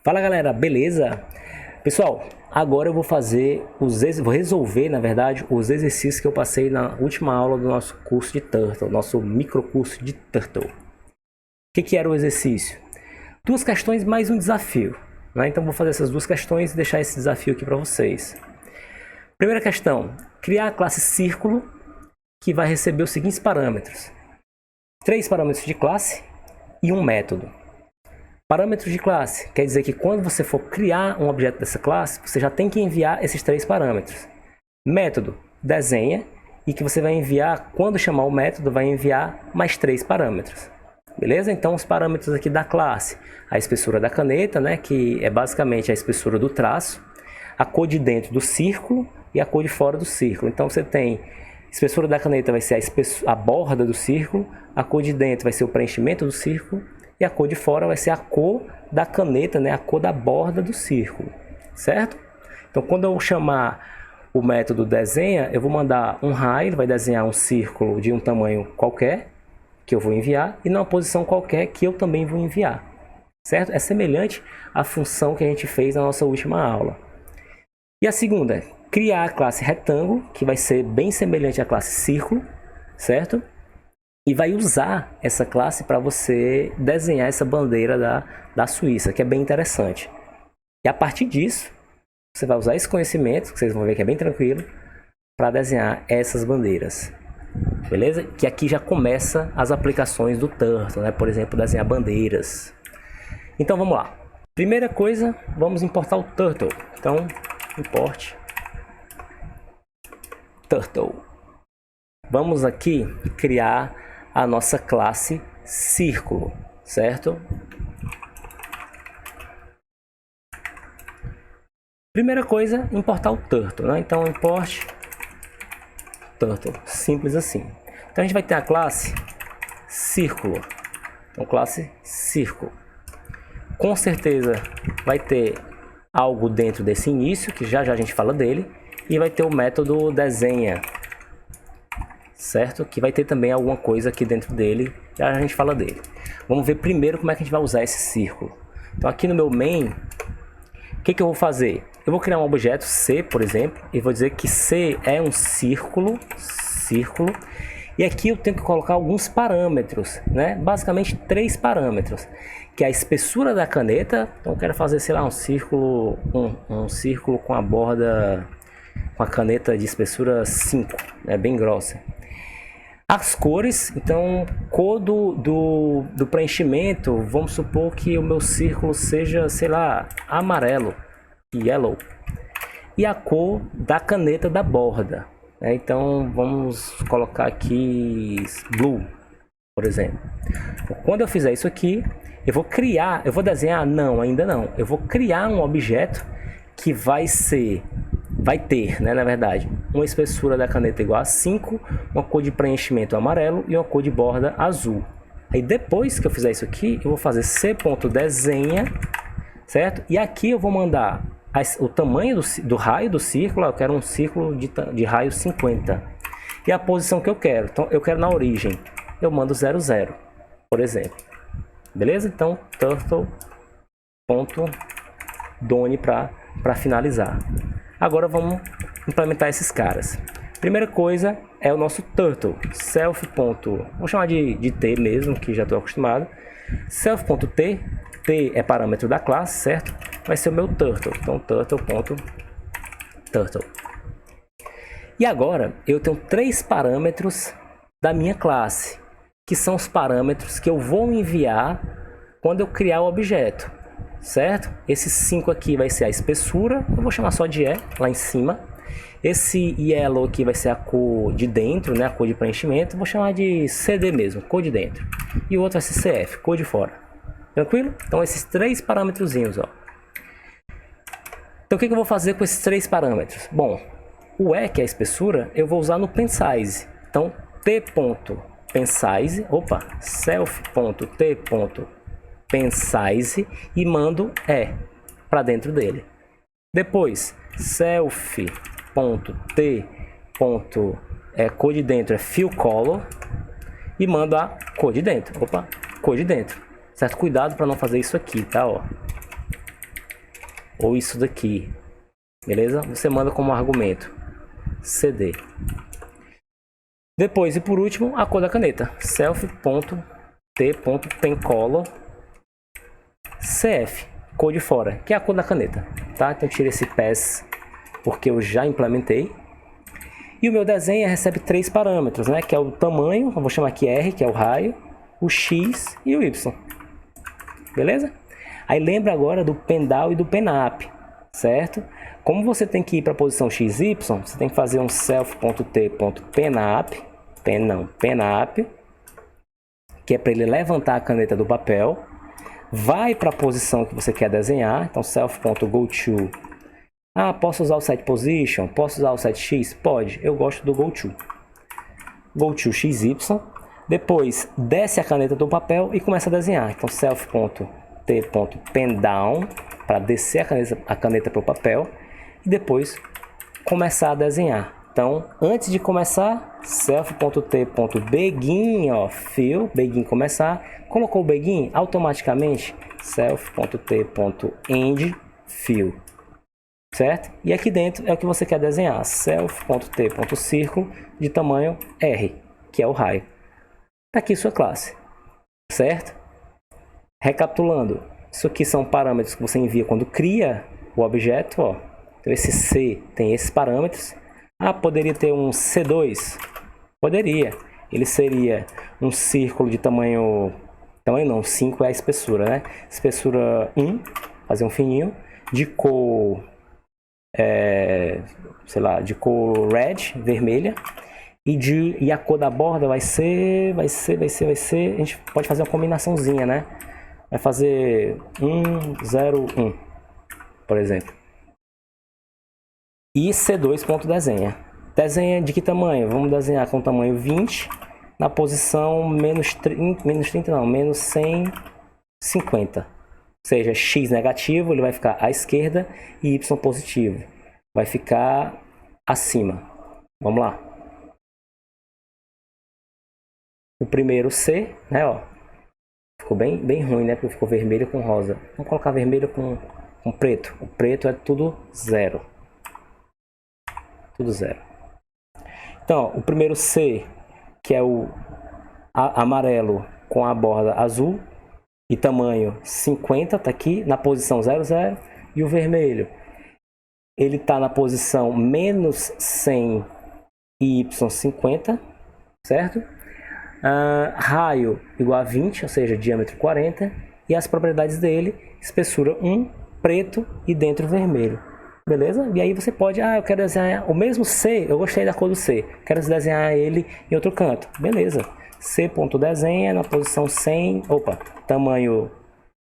Fala galera, beleza? Pessoal, agora eu vou resolver, na verdade, os exercícios que eu passei na última aula do nosso curso de Turtle, nosso microcurso de Turtle. O que era o exercício? Duas questões mais um desafio, né? Então vou fazer essas duas questões e deixar esse desafio aqui para vocês. Primeira questão, criar a classe círculo que vai receber os seguintes parâmetros. 3 parâmetros de classe e um método. Parâmetros de classe quer dizer que quando você for criar um objeto dessa classe, você já tem que enviar esses 3 parâmetros. Método, desenha, e que você vai enviar, quando chamar o método, vai enviar mais 3 parâmetros. Beleza? Então os parâmetros aqui da classe, a espessura da caneta, né, que é basicamente a espessura do traço, a cor de dentro do círculo e a cor de fora do círculo. Então você tem a espessura da caneta vai ser a borda do círculo, a cor de dentro vai ser o preenchimento do círculo, e a cor de fora vai ser a cor da caneta, né? A cor da borda do círculo, certo? Então, quando eu chamar o método desenha, eu vou mandar um raio, ele vai desenhar um círculo de um tamanho qualquer, que eu vou enviar, e numa posição qualquer que eu também vou enviar, certo? É semelhante à função que a gente fez na nossa última aula. E a segunda, criar a classe retângulo, que vai ser bem semelhante à classe círculo, certo? E vai usar essa classe para você desenhar essa bandeira da Suíça, que é bem interessante. E a partir disso, você vai usar esse conhecimento, que vocês vão ver que é bem tranquilo, para desenhar essas bandeiras. Beleza? Que aqui já começa as aplicações do Turtle, né? Por exemplo, desenhar bandeiras. Então vamos lá. Primeira coisa, vamos importar o Turtle. Então, import Turtle. Vamos aqui criar a nossa classe círculo, certo? Primeira coisa, importar o Turtle, né? Então, import Turtle, simples assim. Então, a gente vai ter a classe círculo. Então, classe círculo. Com certeza, vai ter algo dentro desse início, que já a gente fala dele, e vai ter o método desenha, certo? Que vai ter também alguma coisa aqui dentro dele, já a gente fala dele. Vamos ver primeiro como é que a gente vai usar esse círculo. Então aqui no meu main, o que eu vou fazer? Eu vou criar um objeto C, por exemplo, e vou dizer que C é um círculo, e aqui eu tenho que colocar alguns parâmetros, né? Basicamente 3 parâmetros, que é a espessura da caneta. Então eu quero fazer, sei lá, um círculo com a borda, com a caneta de espessura 5, né? Bem grossa. As cores, então, cor do preenchimento, vamos supor que o meu círculo seja, sei lá, amarelo, yellow. E a cor da caneta da borda, né? Então, vamos colocar aqui blue, por exemplo. Quando eu fizer isso aqui, eu vou desenhar? Não, ainda não. Eu vou criar um objeto que vai ter, né, na verdade, uma espessura da caneta igual a 5, uma cor de preenchimento amarelo e uma cor de borda azul. Aí depois que eu fizer isso aqui, eu vou fazer c.desenha, certo? E aqui eu vou mandar o tamanho do raio do círculo. Eu quero um círculo de raio 50. E a posição que eu quero. Então eu quero na origem. Eu mando 00, por exemplo. Beleza? Então turtle.done para finalizar. Agora vamos implementar esses caras. Primeira coisa é o nosso turtle. Self. Vou chamar de t mesmo, que já estou acostumado. Self.t. T é parâmetro da classe, certo? Vai ser o meu turtle. Então turtle.turtle. E agora eu tenho 3 parâmetros da minha classe, que são os parâmetros que eu vou enviar quando eu criar o objeto. Certo? Esses 5 aqui vai ser a espessura, eu vou chamar só de E, lá em cima. Esse yellow aqui vai ser a cor de dentro, né? A cor de preenchimento, vou chamar de CD mesmo, cor de dentro. E o outro vai ser CF, cor de fora. Tranquilo? Então esses 3 parâmetrozinhos, ó. Então o que eu vou fazer com esses 3 parâmetros? Bom, o E, que é a espessura, eu vou usar no pensize. Então t.pensize, self.t.pensize e mando E para dentro dele. Depois, self.t. Cor de dentro é fill color e mando a cor de dentro. Cor de dentro. Certo? Cuidado para não fazer isso aqui, tá? Ó. ou isso daqui, beleza? Você manda como argumento cd. Depois e por último, a cor da caneta, self.t.pencolor cf, cor de fora, que é a cor da caneta, tá? Então tira esse pass porque eu já implementei. E o meu desenho recebe 3 parâmetros, né? Que é o tamanho, eu vou chamar aqui R, que é o raio, o X e o Y. Beleza? Aí lembra agora do pendown e do penap, certo? Como você tem que ir para a posição XY, você tem que fazer um self.t.penap, penap, que é para ele levantar a caneta do papel, vai para a posição que você quer desenhar, então self.goto. Ah, posso usar o set position? Posso usar o set x? Pode, eu gosto do goto. Goto xy. Depois desce a caneta do papel e começa a desenhar. Então self.t.pendown para descer a caneta para o papel e depois começar a desenhar. Então, antes de começar, self.t.begin, ó, fill, begin começar, colocou o begin, automaticamente self.t.end fill. Certo? E aqui dentro é o que você quer desenhar, self.t.círculo de tamanho R, que é o raio. Está aqui sua classe, certo? Recapitulando, isso aqui são parâmetros que você envia quando cria o objeto, ó. Então esse C tem esses parâmetros. Ah, poderia ter um C2? Poderia. Ele seria um círculo de tamanho não, 5 é a espessura, né? Espessura 1, fazer um fininho, de cor sei lá, de cor red, vermelha, e a cor da borda vai ser, a gente pode fazer uma combinaçãozinha, né? Vai fazer 1, 0, 1, por exemplo. E C2.desenha. Desenha de que tamanho? Vamos desenhar com tamanho 20, na posição menos 150. Ou seja, x negativo, ele vai ficar à esquerda, e y positivo vai ficar acima. Vamos lá. O primeiro C, né, ó, ficou bem ruim, né, porque ficou vermelho com rosa. Vamos colocar vermelho com preto. O preto é tudo zero. Tudo zero. Então, o primeiro C, que é o amarelo com a borda azul, e tamanho 50, tá aqui na posição 00, e o vermelho, ele está na posição menos 100 e y50, certo? Raio igual a 20, ou seja, diâmetro 40, e as propriedades dele, espessura 1, preto e dentro vermelho, beleza? E aí você pode, eu quero desenhar o mesmo C, eu gostei da cor do C, quero desenhar ele em outro canto, beleza? C.desenha na posição 100, tamanho,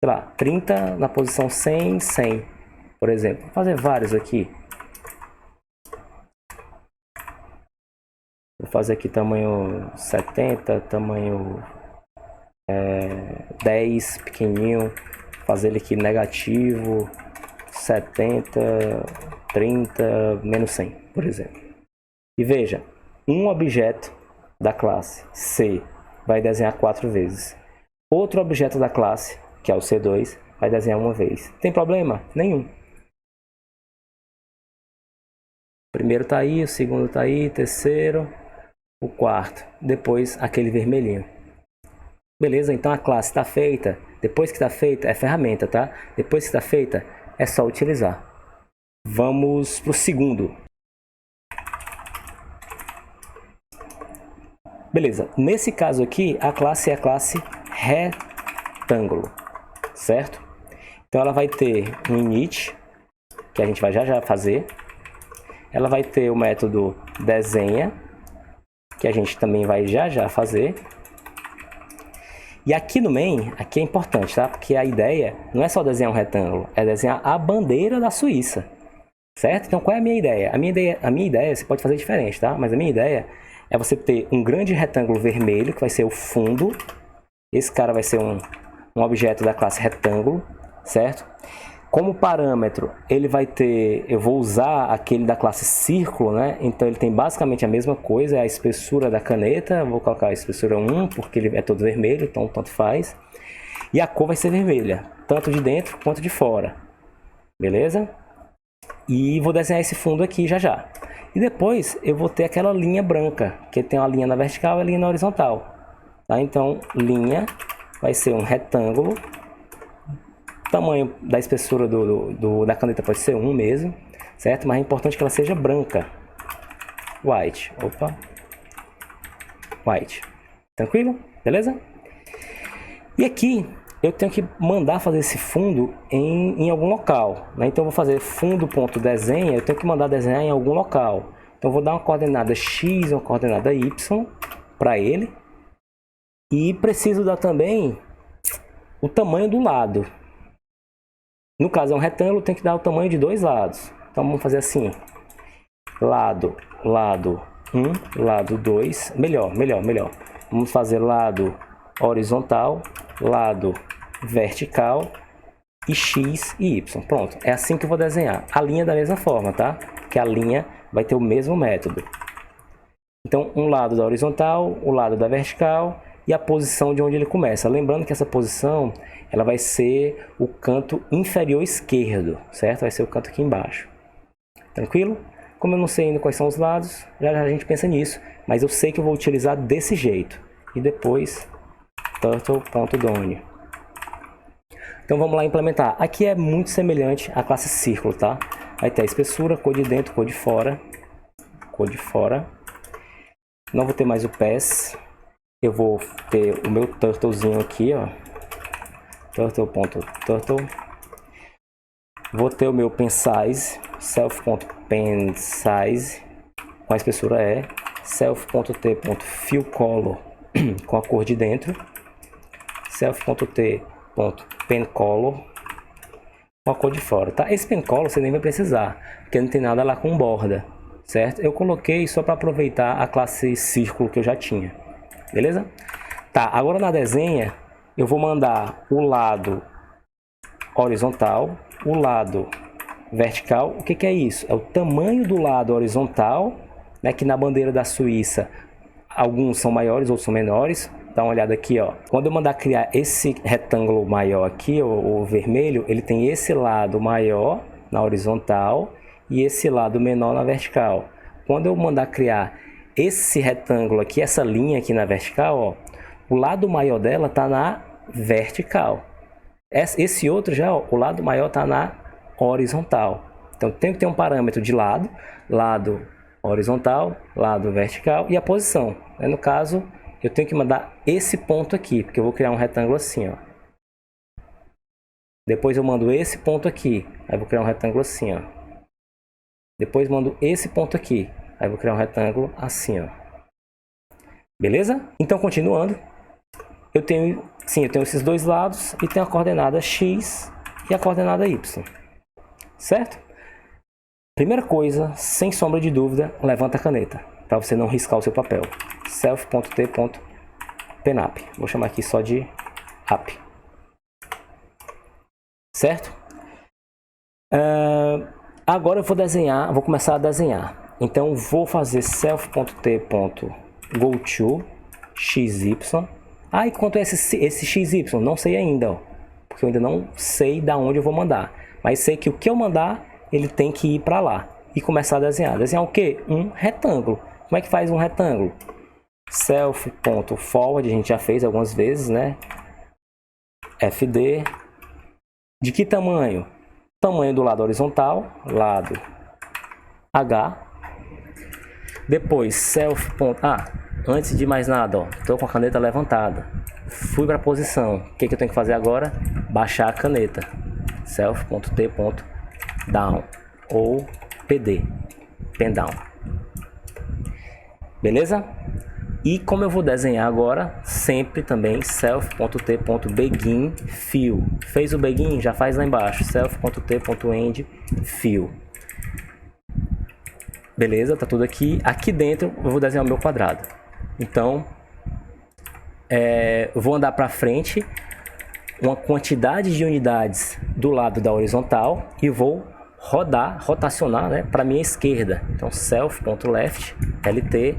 sei lá, 30 na posição 100, 100, por exemplo. Vou fazer vários aqui. Vou fazer aqui tamanho 70, tamanho 10, pequenininho. Fazer ele aqui negativo, 70, 30, menos 100, por exemplo. E veja, um objeto da classe C vai desenhar 4 vezes. Outro objeto da classe, que é o C2, vai desenhar uma vez. Tem problema? Nenhum. O primeiro está aí, o segundo está aí, o terceiro, o quarto. Depois aquele vermelhinho. Beleza? Então a classe está feita. Depois que está feita, é ferramenta, tá? Depois que está feita, é só utilizar. Vamos para o segundo. Beleza, nesse caso aqui, a classe é a classe retângulo, certo? Então ela vai ter um init, que a gente vai já fazer. Ela vai ter o método desenha, que a gente também vai já fazer. E aqui no main, aqui é importante, tá? Porque a ideia não é só desenhar um retângulo, é desenhar a bandeira da Suíça, certo? Então qual é a minha ideia? A minha ideia, você pode fazer diferente, tá? Mas a minha ideia é você ter um grande retângulo vermelho, que vai ser o fundo. Esse cara vai ser um objeto da classe retângulo, certo? Como parâmetro, ele vai ter... Eu vou usar aquele da classe círculo, né? Então ele tem basicamente a mesma coisa, é a espessura da caneta. Eu vou colocar a espessura 1, porque ele é todo vermelho, então tanto faz. E a cor vai ser vermelha, tanto de dentro quanto de fora. beleza? E vou desenhar esse fundo aqui já já. E depois eu vou ter aquela linha branca, que tem uma linha na vertical e a linha na horizontal. Tá? Então, linha vai ser um retângulo. O tamanho da espessura da caneta pode ser 1 mesmo, certo? Mas é importante que ela seja branca. White. Opa. White. Tranquilo? Beleza? E aqui eu tenho que mandar fazer esse fundo em algum local, né? Então eu vou fazer fundo.desenha, eu tenho que mandar desenhar em algum local. Então eu vou dar uma coordenada x e uma coordenada y para ele. E preciso dar também o tamanho do lado. No caso é um retângulo, tem que dar o tamanho de dois lados. Então vamos fazer assim. Lado 1, lado 2. Melhor. Vamos fazer lado horizontal, lado vertical e x e y. Pronto, é assim que eu vou desenhar. A linha da mesma forma, tá? Que a linha vai ter o mesmo método. Então, um lado da horizontal, o lado da vertical e a posição de onde ele começa. Lembrando que essa posição, ela vai ser o canto inferior esquerdo, certo? Vai ser o canto aqui embaixo. Tranquilo? Como eu não sei ainda quais são os lados, já a gente pensa nisso, mas eu sei que eu vou utilizar desse jeito. E depois, turtle.done. Então vamos lá implementar. Aqui é muito semelhante à classe círculo, tá? Vai ter a espessura, cor de dentro, cor de fora. Cor de fora. Não vou ter mais o pass. Eu vou ter o meu turtlezinho aqui, ó. Turtle.turtle. Vou ter o meu pen size, self.pensize, com a espessura E, self.t.fillcolor, com a cor de dentro, self.t.pencolor, com a cor de fora, tá? Esse pencolor você nem vai precisar, porque não tem nada lá com borda, certo? Eu coloquei só para aproveitar a classe círculo que eu já tinha, beleza? Tá, agora na desenha, eu vou mandar o lado horizontal, o lado vertical. O que é isso? É o tamanho do lado horizontal, né, que na bandeira da Suíça alguns são maiores, outros são menores. Dá uma olhada aqui, ó. Quando eu mandar criar esse retângulo maior aqui, o vermelho, ele tem esse lado maior na horizontal e esse lado menor na vertical. Quando eu mandar criar esse retângulo aqui, essa linha aqui na vertical, ó, o lado maior dela está na vertical. Esse outro já, ó, o lado maior está na horizontal. Então tem que ter um parâmetro de lado horizontal, lado vertical e a posição. No caso, eu tenho que mandar esse ponto aqui, porque eu vou criar um retângulo assim, ó. Depois eu mando esse ponto aqui, aí vou criar um retângulo assim, ó. Depois mando esse ponto aqui, aí vou criar um retângulo assim, ó. Beleza? Então continuando, eu tenho esses dois lados e tenho a coordenada x e a coordenada y, certo? Primeira coisa, sem sombra de dúvida, levanta a caneta, para você não riscar o seu papel. self.t.penap, vou chamar aqui só de app, certo? Agora eu vou começar a desenhar. Então vou fazer self.t.goto xy. E quanto é esse xy? Não sei ainda, ó, porque eu ainda não sei da onde eu vou mandar. Mas sei que o que eu mandar, ele tem que ir para lá e começar a desenhar. Desenhar o quê? Um retângulo. Como é que faz um retângulo? Self.forward, a gente já fez algumas vezes, né? FD. De que tamanho? Tamanho do lado horizontal, lado H. Depois self. Antes de mais nada, ó, estou com a caneta levantada. Fui para a posição. O que eu tenho que fazer agora? Baixar a caneta. Self.t.down ou PD. Pen down. Beleza? E como eu vou desenhar agora, sempre também self.t.begin fill. Fez o begin? Já faz lá embaixo. Self.t.end fill. Beleza? Tá tudo aqui. Aqui dentro eu vou desenhar o meu quadrado. Então, eu vou andar para frente uma quantidade de unidades do lado da horizontal e vou rotacionar, né, para minha esquerda. Então self.left lt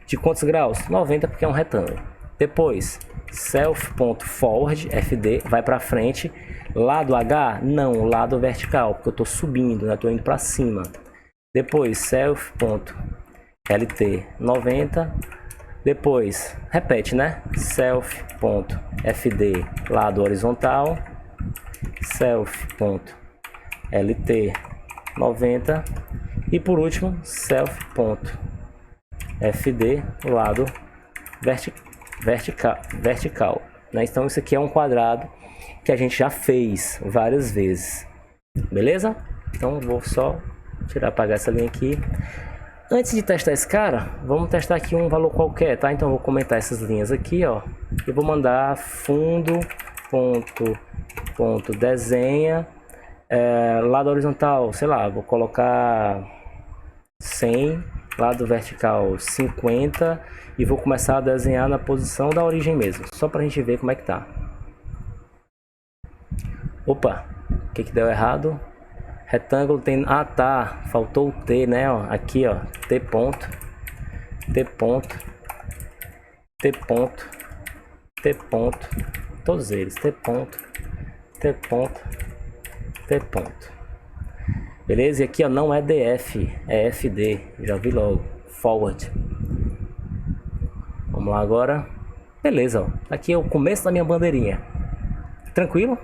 de quantos graus? 90, porque é um retângulo. Depois, self.forward, FD, vai para frente. Lado H? Não, lado vertical, porque eu estou subindo, né? Estou indo para cima. Depois, self.lt 90. Depois, repete, né? self.fd, lado horizontal. self.lt 90. E por último, self.fd, lado vertical, né? Então isso aqui é um quadrado que a gente já fez várias vezes, beleza? Então vou só apagar essa linha aqui. Antes de testar esse cara, vamos testar aqui um valor qualquer, tá? Então eu vou comentar essas linhas aqui, ó. Eu vou mandar fundo desenha, lado horizontal, sei lá, vou colocar 100, lado vertical 50 e vou começar a desenhar na posição da origem mesmo, só pra gente ver como é que tá. Opa, o que deu errado? Retângulo tem... Ah, tá, faltou o T, né? Ó, aqui, ó, T ponto, T ponto, T ponto, T ponto, todos eles, T ponto, T ponto, T ponto. Beleza? E aqui, ó, não é DF, é FD, já vi logo, forward. Vamos lá agora. Beleza, ó, aqui é o começo da minha bandeirinha. Tranquilo?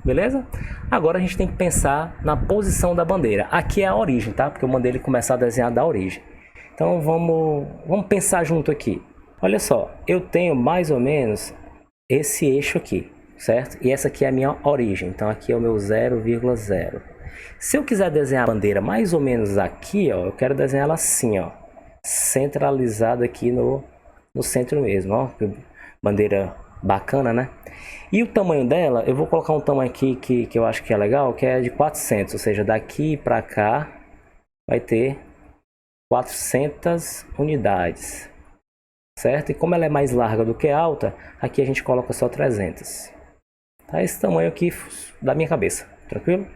Beleza? Agora a gente tem que pensar na posição da bandeira. Aqui é a origem, tá? Porque eu mandei ele começar a desenhar da origem. Então vamos pensar junto aqui. Olha só, eu tenho mais ou menos esse eixo aqui, certo? E essa aqui é a minha origem. Então aqui é o meu 0,0. Se eu quiser desenhar a bandeira mais ou menos aqui, ó, eu quero desenhar ela assim, ó, centralizada aqui no centro mesmo, ó. Bandeira bacana, né? E o tamanho dela, eu vou colocar um tamanho aqui que eu acho que é legal, que é de 400, ou seja, daqui para cá vai ter 400 unidades, certo? E como ela é mais larga do que alta, aqui a gente coloca só 300. Tá? Esse tamanho aqui da minha cabeça, tranquilo?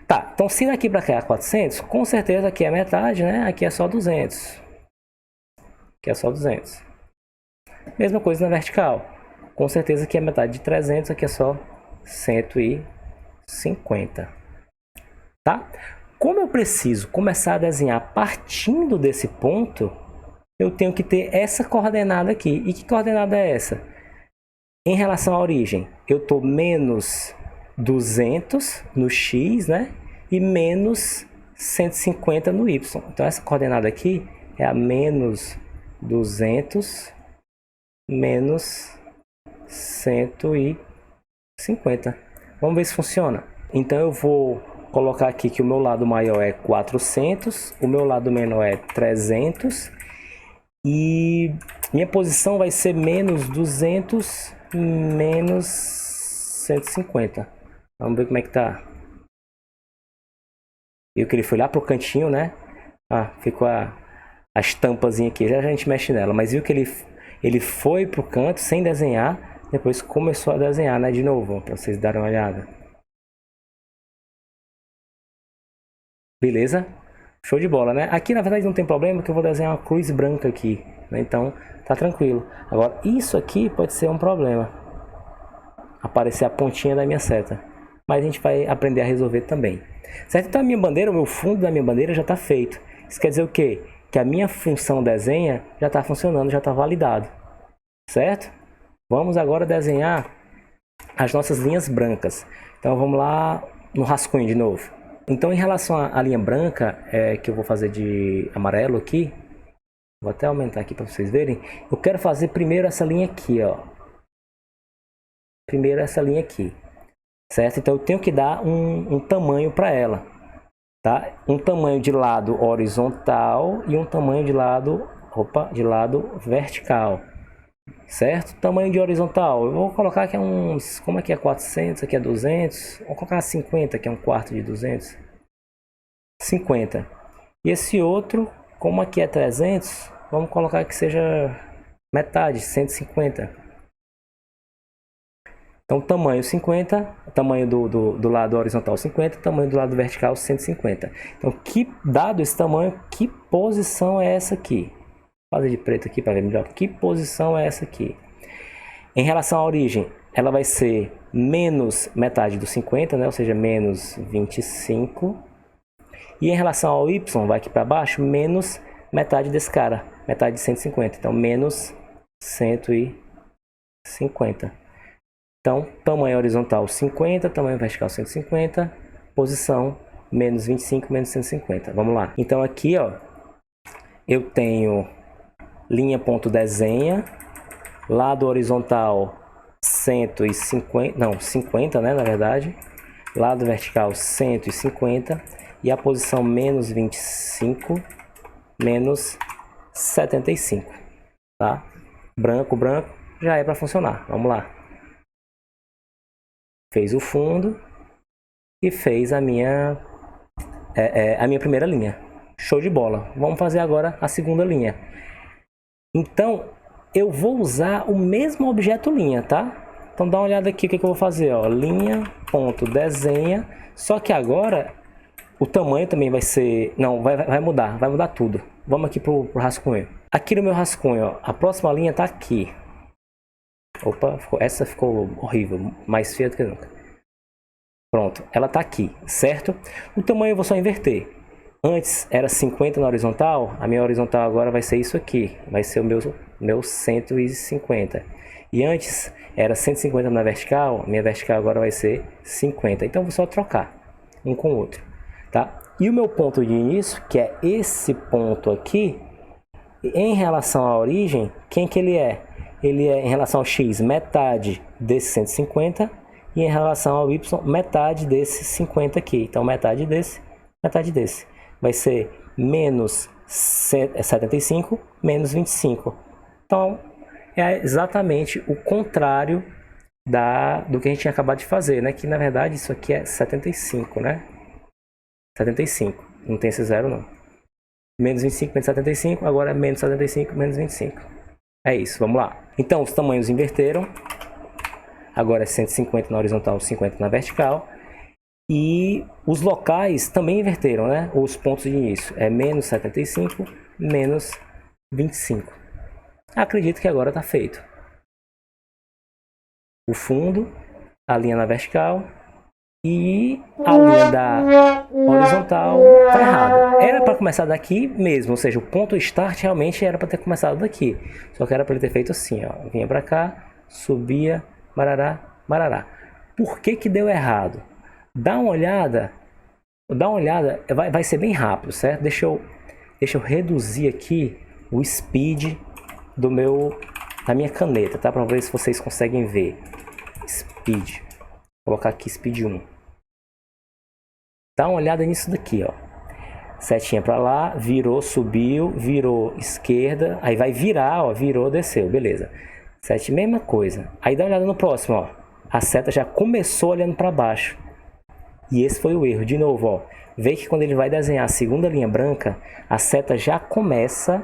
Tá, então se daqui para cá é 400, com certeza aqui é metade, né? Aqui é só 200. Aqui é só 200. Mesma coisa na vertical. Com certeza aqui é metade de 300, aqui é só 150. Tá? Como eu preciso começar a desenhar partindo desse ponto, eu tenho que ter essa coordenada aqui. E que coordenada é essa? Em relação à origem, eu estou menos 200 no x, né? E menos 150 no y. Então essa coordenada aqui é a menos 200 menos 150. Vamos ver se funciona. Então eu vou colocar aqui que o meu lado maior é 400, o meu lado menor é 300 e minha posição vai ser menos 200 menos 150. Vamos ver como é que tá. Viu que ele foi lá pro cantinho, né? Ah, ficou as tampazinhas aqui. Já a gente mexe nela, mas viu que ele foi pro canto sem desenhar. Depois começou a desenhar, né? De novo, para vocês darem uma olhada. Beleza? Show de bola, né? Aqui, na verdade, não tem problema, que eu vou desenhar uma cruz branca aqui, né? Então, tá tranquilo. Agora, isso aqui pode ser um problema. Aparecer a pontinha da minha seta. Mas a gente vai aprender a resolver também. Certo? Então, a minha bandeira, o meu fundo da minha bandeira já tá feito. Isso quer dizer o quê? Que a minha função desenha já tá funcionando, já tá validado. Certo? Vamos agora desenhar as nossas linhas brancas. Então vamos lá no rascunho de novo. Então em relação à linha branca, que eu vou fazer de amarelo aqui, vou até aumentar aqui para vocês verem. Eu quero fazer primeiro essa linha aqui, ó. Primeiro essa linha aqui, certo? Então eu tenho que dar um tamanho para ela, tá? Um tamanho de lado horizontal e um tamanho de lado vertical. Certo? Tamanho de horizontal, eu vou colocar aqui uns, como aqui é 400, aqui é 200, vou colocar 50, que é um quarto de 200, 50. E esse outro, como aqui é 300, vamos colocar que seja metade, 150. Então tamanho 50, tamanho do lado horizontal 50, tamanho do lado vertical 150. Então dado esse tamanho, que posição é essa aqui? fazer de preto aqui para ver melhor. Que posição é essa aqui? Em relação à origem, ela vai ser menos metade do 50, né? Ou seja, menos 25. E em relação ao Y, vai aqui para baixo, menos metade desse cara, metade de 150. Então, menos 150. Então, tamanho horizontal 50, tamanho vertical 150, posição menos 25, menos 150. Vamos lá. Então, aqui, ó, eu tenho linha ponto desenha, lado horizontal 150, não, 50, né, na verdade. Lado vertical 150 e a posição menos 25, menos 75, tá? Branco, branco, já é para funcionar. Vamos lá. Fez o fundo e fez a minha primeira linha. Show de bola. Vamos fazer agora a segunda linha. Então, eu vou usar o mesmo objeto linha, tá? Então, dá uma olhada aqui o que eu vou fazer, ó. Linha, ponto, desenha. Só que agora, o tamanho também vai ser... Não, vai mudar tudo. Vamos aqui pro rascunho. Aqui no meu rascunho, ó, a próxima linha tá aqui. Opa, essa ficou horrível, mais feia do que nunca. Pronto, ela tá aqui, certo? O tamanho eu vou só inverter. Antes era 50 na horizontal, a minha horizontal agora vai ser isso aqui. Vai ser o meu 150. E antes era 150 na vertical, a minha vertical agora vai ser 50. Então eu vou só trocar um com o outro, tá? E o meu ponto de início, que é esse ponto aqui, em relação à origem, quem que ele é? Ele é, em relação ao x, metade desse 150, e em relação ao y, metade desse 50 aqui. Então, metade desse. Vai ser menos 75, menos 25. Então, é exatamente o contrário do que a gente tinha acabado de fazer, né? Que, na verdade, isso aqui é 75, né? 75. Não tem esse zero, não. Menos 25, menos 75. Agora é menos 75, menos 25. É isso, vamos lá. Então, os tamanhos inverteram. Agora é 150 na horizontal, 50 na vertical. E os locais também inverteram, né? Os pontos de início. É menos 75, menos 25. Acredito que agora está feito. O fundo, a linha na vertical e a linha da horizontal está errada. Era para começar daqui mesmo, ou seja, o ponto start realmente era para ter começado daqui. Só que era para ele ter feito assim, ó. Vinha para cá, subia, marará, marará. Por que que deu errado? Dá uma olhada, vai ser bem rápido, certo? Deixa eu reduzir aqui o speed da minha caneta, tá? Para ver se vocês conseguem ver. Speed. Vou colocar aqui speed 1. Dá uma olhada nisso daqui, ó. Setinha para lá, virou, subiu, virou esquerda, aí vai virar, ó, virou, desceu, beleza. Mesma coisa. Aí dá uma olhada no próximo, ó. A seta já começou olhando para baixo. E esse foi o erro. De novo, ó. Vê que quando ele vai desenhar a segunda linha branca, a seta já começa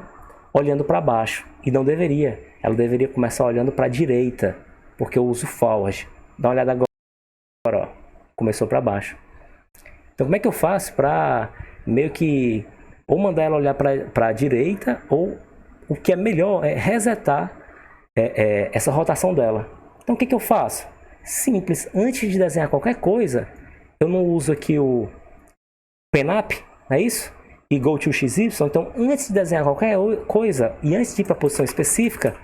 olhando para baixo. E não deveria. Ela deveria começar olhando para a direita, porque eu uso forward. Dá uma olhada agora, ó. Começou para baixo. Então, como é que eu faço para meio que ou mandar ela olhar para a direita, ou o que é melhor é resetar essa rotação dela. Então, o que eu faço? Simples. Antes de desenhar qualquer coisa, eu não uso aqui o PenUp, não é isso? E Go to XY. Então, antes de desenhar qualquer coisa e antes de ir para a posição específica,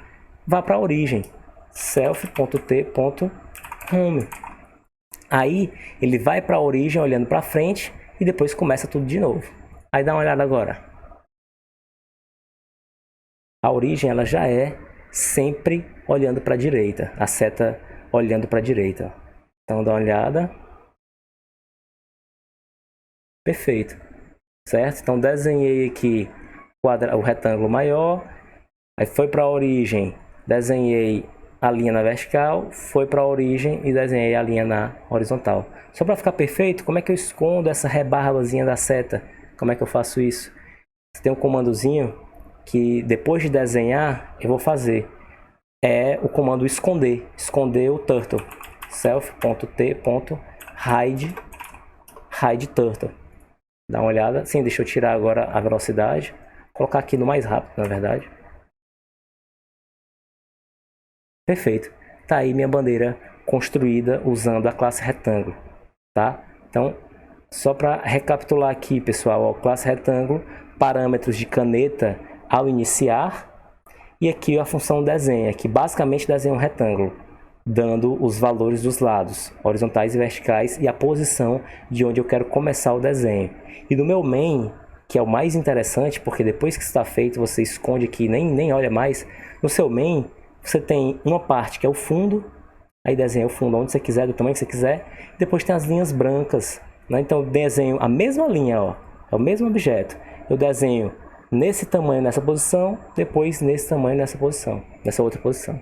vá para a origem. Self.t.home. Aí, ele vai para a origem olhando para frente e depois começa tudo de novo. Aí, dá uma olhada agora. A origem, ela já é sempre olhando para a direita. A seta olhando para a direita. Então, dá uma olhada. Perfeito. Certo? Então, desenhei aqui o retângulo maior. Aí, foi para a origem. Desenhei a linha na vertical, foi para a origem e desenhei a linha na horizontal. Só para ficar perfeito, como é que eu escondo essa rebarbazinha da seta? Como é que eu faço isso? Tem um comandozinho que depois de desenhar, eu vou fazer. É o comando esconder. Esconder o turtle. Self.t.hide turtle. Dá uma olhada. Sim, deixa eu tirar agora a velocidade. Colocar aqui no mais rápido, na verdade. Perfeito. Tá aí minha bandeira construída usando a classe retângulo, tá? Então, só para recapitular aqui, pessoal, ó, classe retângulo, parâmetros de caneta ao iniciar, e aqui a função desenha, que basicamente desenha um retângulo, dando os valores dos lados, horizontais e verticais, e a posição de onde eu quero começar o desenho. E no meu main, que é o mais interessante, porque depois que está feito, você esconde aqui e nem olha mais, no seu main, você tem uma parte que é o fundo, aí desenha o fundo onde você quiser, do tamanho que você quiser, depois tem as linhas brancas, né? Então eu desenho a mesma linha, ó, é o mesmo objeto, eu desenho nesse tamanho, nessa posição, depois nesse tamanho, nessa posição, nessa outra posição.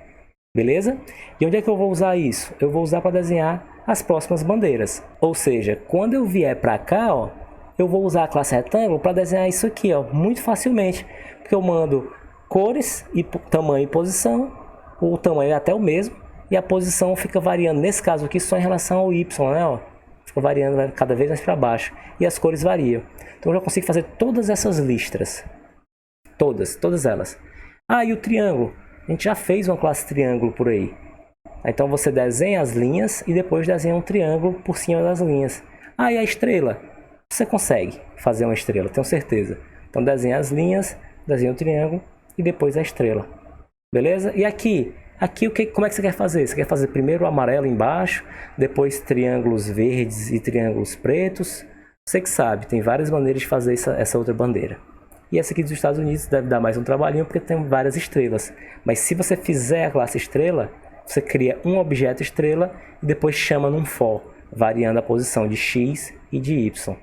Beleza? E onde é que eu vou usar isso? Eu vou usar para desenhar as próximas bandeiras. Ou seja, quando eu vier para cá, ó, eu vou usar a classe retângulo para desenhar isso aqui, ó, muito facilmente. Porque eu mando cores, e tamanho e posição, o tamanho é até o mesmo, e a posição fica variando, nesse caso aqui, só em relação ao Y, né? Ó, fica variando, vai cada vez mais para baixo. E as cores variam. Então eu já consigo fazer todas essas listras. Todas elas. Ah, e o triângulo? A gente já fez uma classe triângulo por aí. Então você desenha as linhas e depois desenha um triângulo por cima das linhas. Ah, e a estrela? Você consegue fazer uma estrela, tenho certeza. Então desenha as linhas, desenha o triângulo e depois a estrela. Beleza? E aqui como é que você quer fazer? Você quer fazer primeiro o amarelo embaixo, depois triângulos verdes e triângulos pretos? Você que sabe, tem várias maneiras de fazer essa outra bandeira. E essa aqui dos Estados Unidos deve dar mais um trabalhinho porque tem várias estrelas. Mas se você fizer a classe estrela, você cria um objeto estrela e depois chama num for, variando a posição de X e de Y.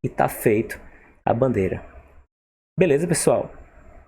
E está feito a bandeira. Beleza, pessoal?